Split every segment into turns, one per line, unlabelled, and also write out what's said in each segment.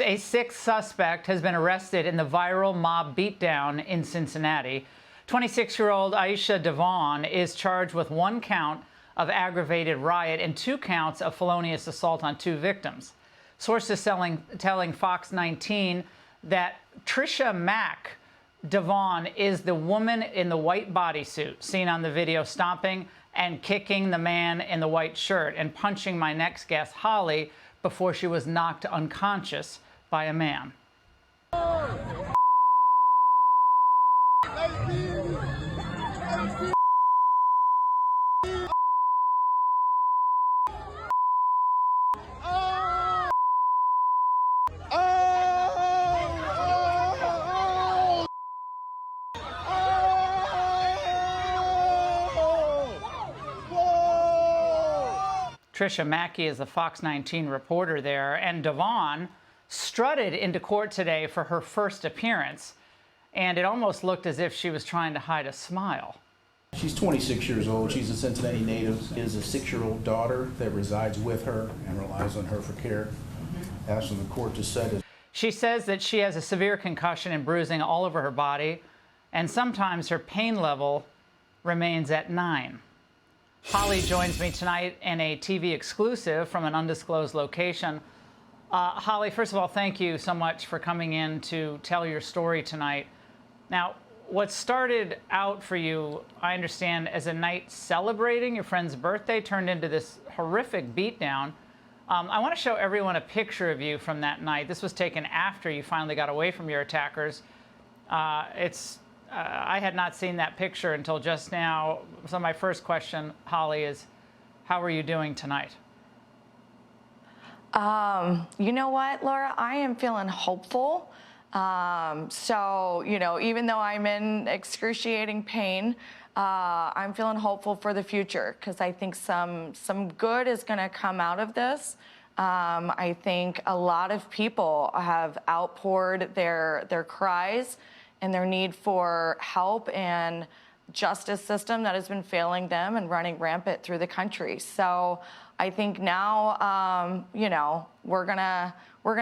A sixth suspect has been arrested in the viral mob beatdown in Cincinnati. 26-year-old Aisha Devon is charged with 1 count of aggravated riot and 2 counts of felonious assault on 2 victims. Sources telling Fox 19 that Tricia Mack Devon is the woman in the white bodysuit seen on the video stomping and kicking the man in the white shirt and punching my next guest, Holly, before she was knocked unconscious by a man. Tricia Mackey is the Fox 19 reporter there, and Devon strutted into court today for her first appearance, and it almost looked as if she was trying to hide a smile.
She's 26 years old. She's a Cincinnati native. She has a 6-year-old daughter that resides with her and relies on her for care. Asking the court to set it.
She says that she has a severe concussion and bruising all over her body, and sometimes her pain level remains at 9. Holly joins me tonight in a TV exclusive from an undisclosed location. Holly, first of all, thank you so much for coming in to tell your story tonight. Now, what started out for you, I understand, as a night celebrating your friend's birthday turned into this horrific beatdown. I want to show everyone a picture of you from that night. This was taken after you finally got away from your attackers. I had not seen that picture until just now. So my first question, Holly, is how are you doing tonight?
You know what, Laura? I am feeling hopeful. So, you know, even though I'm in excruciating pain, I'm feeling hopeful for the future because I think some good is going to come out of this. I think a lot of people have outpoured their cries and their need for help and justice system that has been failing them and running rampant through the country. So I think now, you know, we're gonna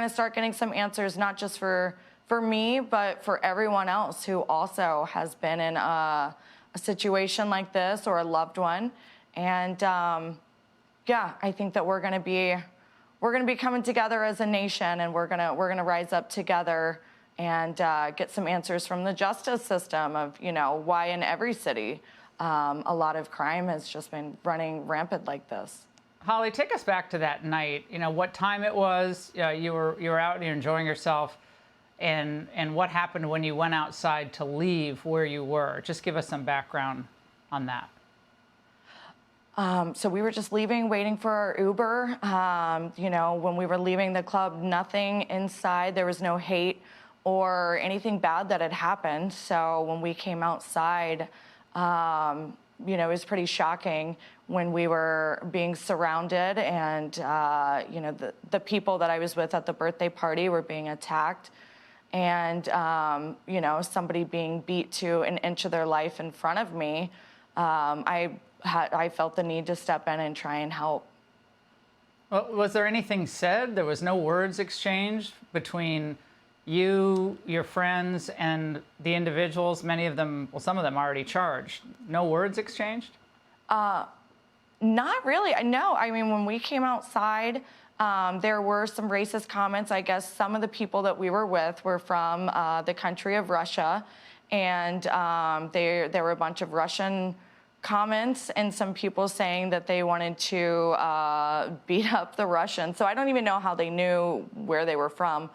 start getting some answers, not just for me, but for everyone else who also has been in a situation like this or a loved one. And yeah, I think that we're gonna be coming together as a nation, and we're gonna rise up together and get some answers from the justice system of, you know, why in every city a lot of crime has just been running rampant like this.
Holly, take us back to that night. You know, what time it was, you were out and you're enjoying yourself, and what happened when you went outside to leave where you were. Just give us some background on that.
So we were just leaving, waiting for our Uber. You know, when we were leaving the club, nothing inside, there was no hate or anything bad that had happened. So when we came outside, you know, it was pretty shocking when we were being surrounded and, you know, the people that I was with at the birthday party were being attacked and, you know, somebody being beat to an inch of their life in front of me. I felt the need to step in and try and help.
Well, was there anything said? There was no words exchanged between you, your friends, and the individuals, many of them, well, some of them already charged. No words exchanged?
Not really, no. I mean, when we came outside, there were some racist comments. I guess some of the people that we were with were from the country of Russia, and there were a bunch of Russian comments and some people saying that they wanted to beat up the Russians. So I don't even know how they knew where they were from.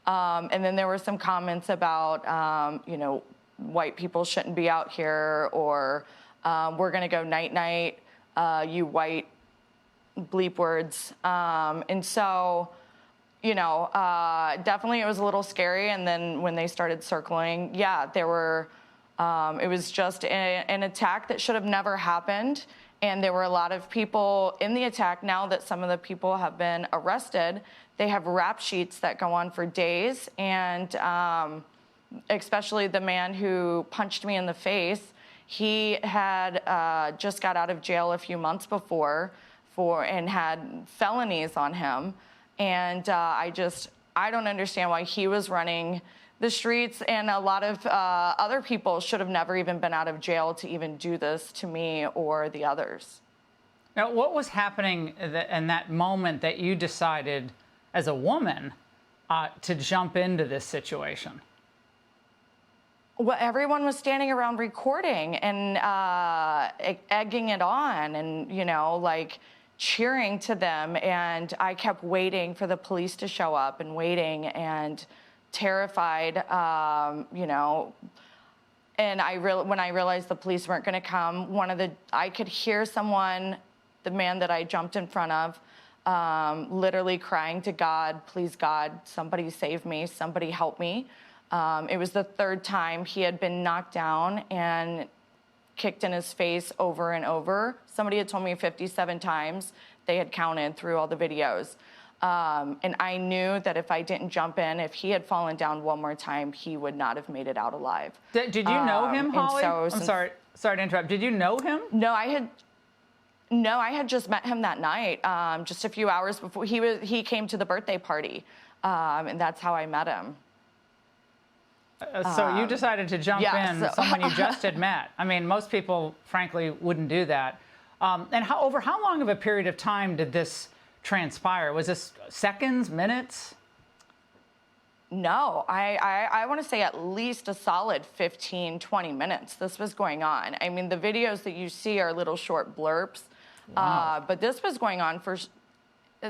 And then there were some comments about, you know, white people shouldn't be out here, or we're going to go night-night, you white bleep words. And so, you know, definitely it was a little scary. And then when they started circling, yeah, there were, it was just an attack that should have never happened. And there were a lot of people in the attack. Now that some of the people have been arrested, they have rap sheets that go on for days. And especially the man who punched me in the face, he had just got out of jail a few months before and had felonies on him. And I just I don't understand why he was running the streets, and a lot of other people should have never even been out of jail to even do this to me or the others.
Now, what was happening in that moment that you decided as a woman to jump into this situation?
Well, everyone was standing around recording and egging it on and, you know, like cheering to them. And I kept waiting for the police to show up and waiting and terrified, you know. And when I realized the police weren't going to come, I could hear someone, the man that I jumped in front of, literally crying to God, please God, somebody save me, somebody help me. It was the third time he had been knocked down and kicked in his face over and over. Somebody had told me 57 times. They had counted through all the videos. And I knew that if I didn't jump in, if he had fallen down one more time, he would not have made it out alive.
Did you know him, Holly? I'm sorry to interrupt. Did you know him?
No, I had just met him that night, just a few hours before he came to the birthday party, and that's how I met him.
So you decided to jump in someone you just had met. I mean, most people, frankly, wouldn't do that. And over how long of a period of time did this transpire? Was this seconds, minutes?
No, I want to say at least a solid 15, 20 minutes this was going on. I mean, the videos that you see are little short blurps, but this was going on for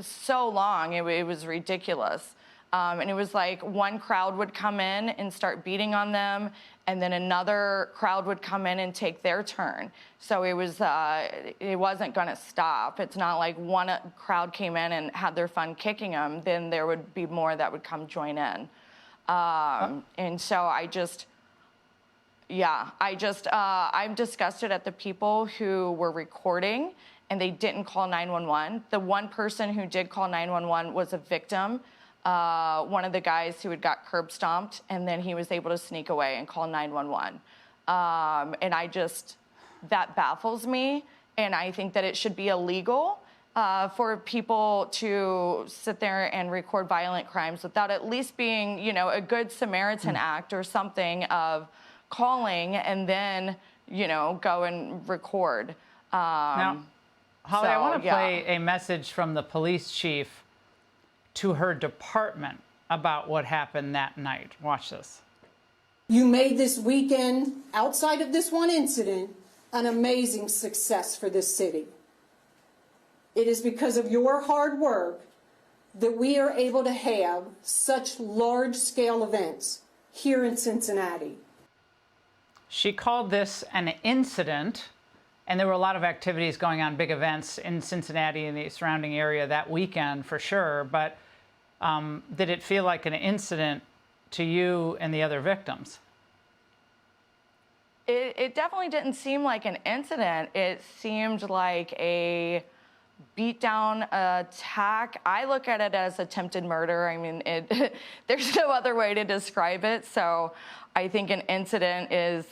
so long, it was ridiculous. And it was like one crowd would come in and start beating on them, and then another crowd would come in and take their turn. So it wasn't going to stop. It's not like one crowd came in and had their fun kicking them, then there would be more that would come join in. And so I've disgusted at the people who were recording and they didn't call 911. The one person who did call 911 was a victim. One of the guys who had got curb stomped, and then he was able to sneak away and call 911. And that baffles me, and I think that it should be illegal for people to sit there and record violent crimes without at least being, you know, a good Samaritan act or something of calling and then, you know, go and record.
Now, Holly, I want to play a message from the police chief to her department about what happened that night. Watch this.
You made this weekend, outside of this one incident, an amazing success for this city. It is because of your hard work that we are able to have such large-scale events here in Cincinnati.
She called this an incident, and there were a lot of activities going on, big events in Cincinnati and the surrounding area that weekend for sure, but did it feel like an incident to you and the other victims?
It definitely didn't seem like an incident. It seemed like a beatdown attack. I look at it as attempted murder. I mean, there's no other way to describe it. So I think an incident is,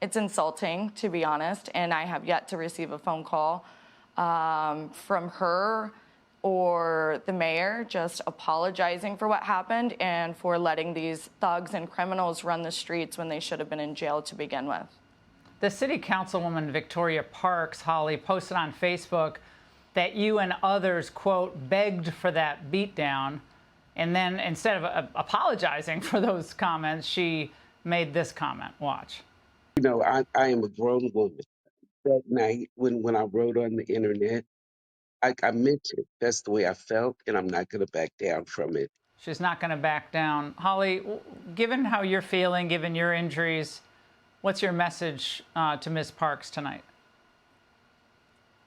it's insulting, to be honest. And I have yet to receive a phone call from her or the mayor just apologizing for what happened and for letting these thugs and criminals run the streets when they should have been in jail to begin with.
The city councilwoman Victoria Parks, Holly, posted on Facebook that you and others, quote, begged for that beatdown. And then instead of apologizing for those comments, she made this comment. Watch.
You know, I am a grown woman. That night when I wrote on the internet, I meant it. That's the way I felt, and I'm not going to back down from it.
She's not going to back down. Holly, given how you're feeling, given your injuries, what's your message to Ms. Parks tonight?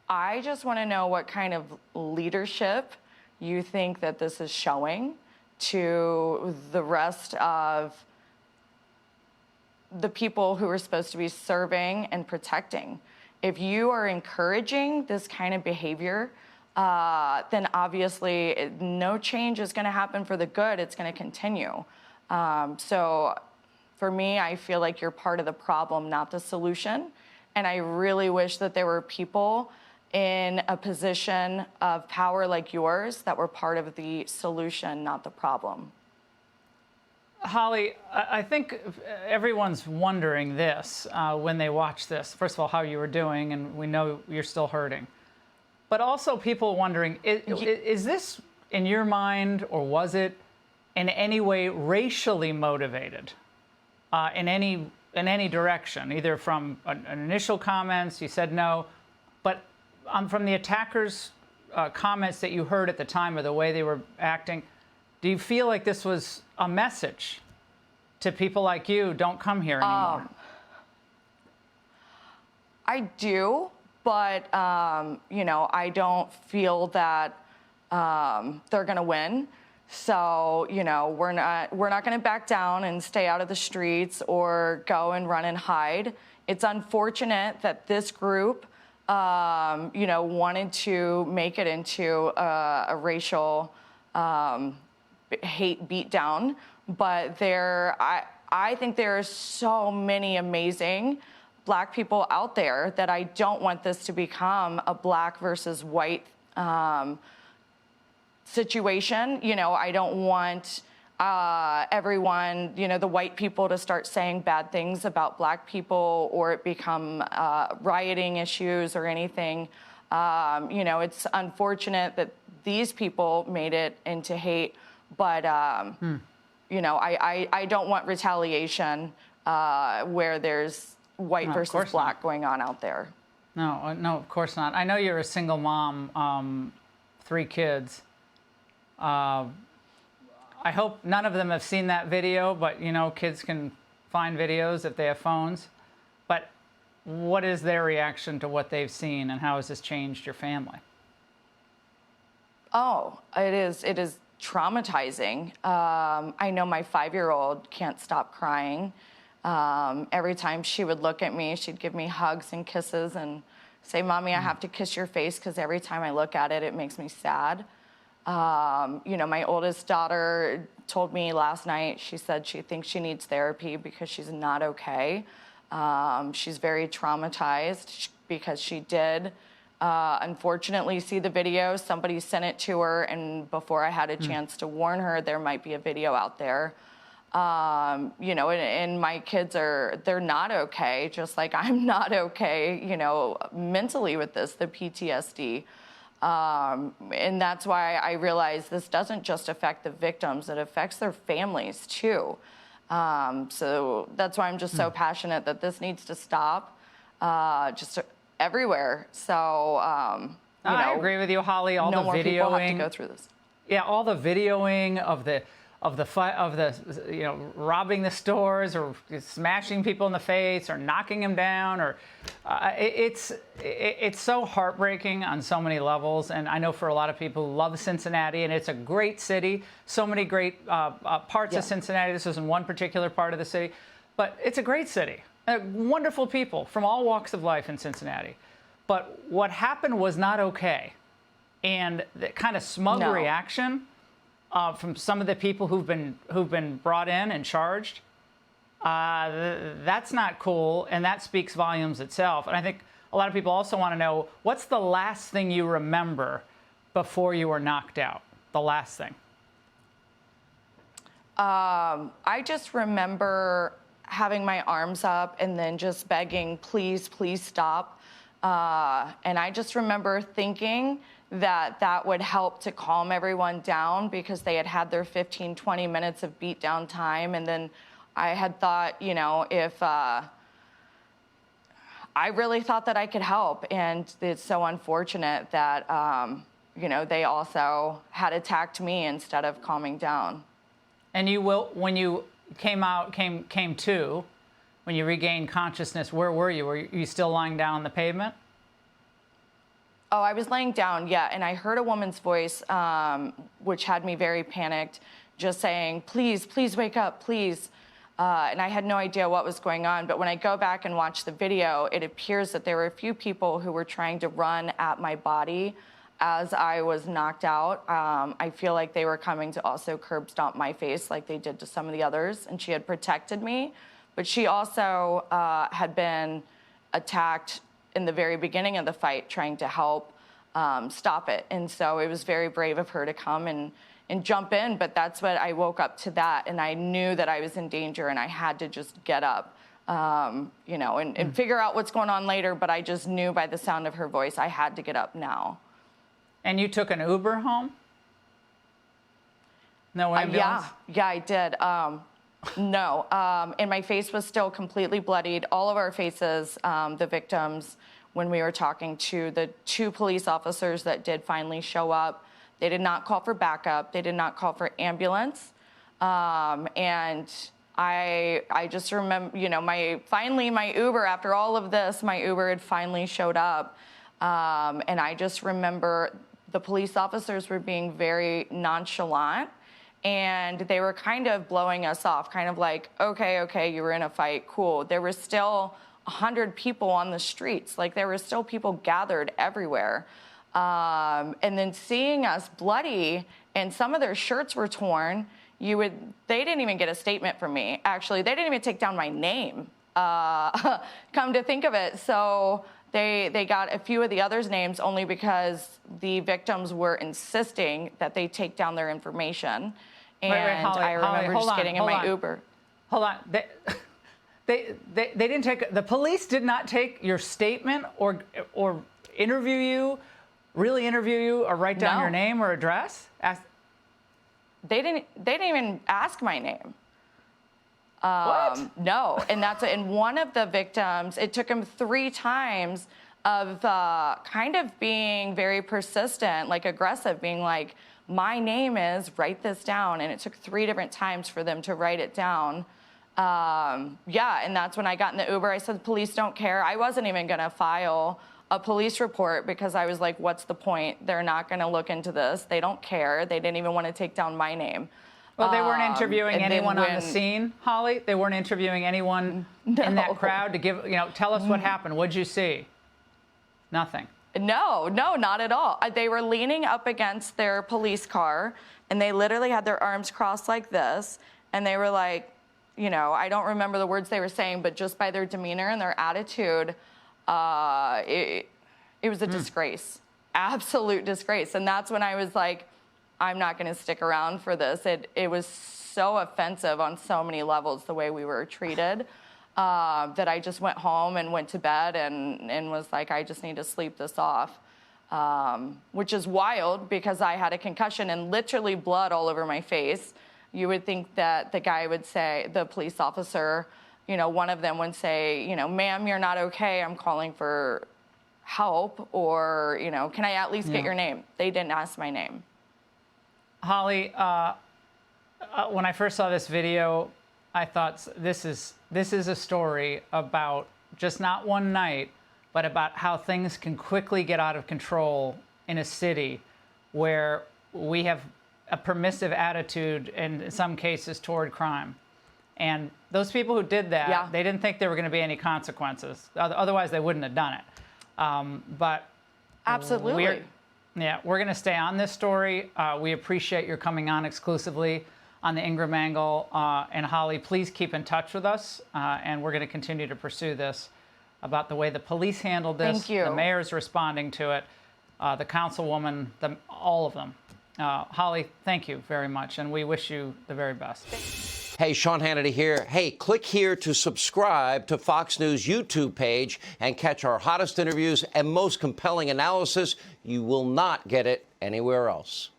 I just want to know what kind of leadership you think that this is showing to the rest of the people who are supposed to be serving and protecting. If you are encouraging this kind of behavior, then obviously no change is going to happen for the good. It's going to continue. So for me, I feel like you're part of the problem, not the solution. And I really wish that there were people in a position of power like yours that we're part of the solution, not the problem.
Holly, I think everyone's wondering this when they watch this. First of all, how you were doing, and we know you're still hurting. But also people wondering, is this, in your mind, or was it in any way racially motivated in any direction, either from initial comments, you said no, but from the attackers' comments that you heard at the time or the way they were acting, do you feel like this was a message to people like you, don't come here anymore?
I do, but, you know, I don't feel that they're going to win. So, you know, we're not going to back down and stay out of the streets or go and run and hide. It's unfortunate that this group, you know, wanted to make it into a racial hate beatdown. But I think there are so many amazing Black people out there that I don't want this to become a Black versus white situation. You know, I don't want everyone, you know, the white people to start saying bad things about Black people or it become rioting issues or anything. You know, it's unfortunate that these people made it into hate, but, you know, I don't want retaliation where there's white versus Black going on out there.
No, no, of course not. I know you're a single mom, 3 kids. I hope none of them have seen that video, but, you know, kids can find videos if they have phones. But what is their reaction to what they've seen, and how has this changed your family?
Oh, it is traumatizing. I know my 5-year-old can't stop crying. Every time she would look at me, she'd give me hugs and kisses and say, "Mommy, I have to kiss your face because every time I look at it, it makes me sad." You know, my oldest daughter told me last night, she said she thinks she needs therapy because she's not okay. She's very traumatized because she did unfortunately see the video. Somebody sent it to her, and before I had a chance to warn her, there might be a video out there. You know, and my kids they're not okay, just like I'm not okay, you know, mentally with this, the PTSD. And that's why I realize this doesn't just affect the victims, it affects their families too. So that's why I'm just so passionate that this needs to stop, just everywhere. So, you know,
I agree with you, Holly. All
no
the
more
videoing,
people have to go through this.
Yeah, all the videoing of the you know, robbing the stores or smashing people in the face or knocking them down, or it's so heartbreaking on so many levels. And I know for a lot of people who love Cincinnati, and it's a great city, so many great parts of Cincinnati. This isn't one particular part of the city, but it's a great city. Wonderful people from all walks of life in Cincinnati. But what happened was not okay, and the kind of smug reaction from some of the people who've been brought in and charged, that's not cool, and that speaks volumes itself. And I think a lot of people also want to know, what's the last thing you remember before you were knocked out? The last thing.
I just remember having my arms up and then just begging, please, please stop. And I just remember thinking that would help to calm everyone down because they had their 15, 20 minutes of beatdown time. And then I had thought, you know, if I really thought that I could help. And it's so unfortunate that, you know, they also had attacked me instead of calming down.
And when you came to, when you regained consciousness, where were you? Were you still lying down on the pavement?
Oh, I was laying down, yeah, and I heard a woman's voice, which had me very panicked, just saying, please, please wake up, please. And I had no idea what was going on, but when I go back and watch the video, it appears that there were a few people who were trying to run at my body as I was knocked out. I feel like they were coming to also curb stomp my face like they did to some of the others, and she had protected me, but she also had been attacked in the very beginning of the fight trying to help stop it. And so it was very brave of her to come and jump in. But that's what I woke up to that. And I knew that I was in danger and I had to just get up, you know, and figure out what's going on later. But I just knew by the sound of her voice, I had to get up now.
And you took an Uber home? No ambulance?
Yeah, I did. No, and my face was still completely bloodied. All of our faces, the victims, when we were talking to the 2 police officers that did finally show up, they did not call for backup. They did not call for ambulance. And I just remember, you know, my Uber, after all of this, my Uber had finally showed up. And I just remember the police officers were being very nonchalant. And they were kind of blowing us off, kind of like, okay, you were in a fight, cool. There were still 100 people on the streets. Like, there were still people gathered everywhere. And then seeing us bloody and some of their shirts were torn, they didn't even get a statement from me. Actually, they didn't even take down my name, come to think of it. So they got a few of the others' names only because the victims were insisting that they take down their information. And
Holly,
I remember just getting in my Uber.
Hold on. They didn't take, the police did not take your statement or interview you, really interview you, or write down your name or address?
They didn't even ask my name.
What?
No, and one of the victims, it took him 3 times of kind of being very persistent, like aggressive, being like, my name is, write this down. And it took 3 different times for them to write it down. Yeah, and that's when I got in the Uber. I said, police don't care. I wasn't even going to file a police report because I was like, what's the point? They're not going to look into this. They don't care. They didn't even want to take down my name.
Well, they weren't interviewing anyone on the scene, Holly? They weren't interviewing anyone in that crowd to give, tell us what happened. What'd you see? Nothing.
No, not at all. They were leaning up against their police car, and they literally had their arms crossed like this, and they were like, I don't remember the words they were saying, but just by their demeanor and their attitude, it was a disgrace, absolute disgrace. And that's when I was like, I'm not going to stick around for this. It was so offensive on so many levels, the way we were treated, that I just went home and went to bed and was like, I just need to sleep this off, which is wild because I had a concussion and literally blood all over my face. You would think that the guy would say, the police officer, one of them would say, ma'am, you're not okay. I'm calling for help, or, can I at least get your name? They didn't ask my name.
Holly, when I first saw this video, I thought this is a story about just not one night, but about how things can quickly get out of control in a city where we have a permissive attitude in some cases toward crime. And those people who did that, they didn't think there were going to be any consequences. Otherwise, they wouldn't have done it. But
absolutely.
We're going to stay on this story. We appreciate your coming on exclusively on the Ingraham Angle. And Holly, please keep in touch with us. And we're going to continue to pursue this about the way the police handled this.
Thank you.
The mayor's responding to it, the councilwoman, all of them. Holly, thank you very much. And we wish you the very best.
Hey, Sean Hannity here. Hey, click here to subscribe to Fox News YouTube page and catch our hottest interviews and most compelling analysis. You will not get it anywhere else.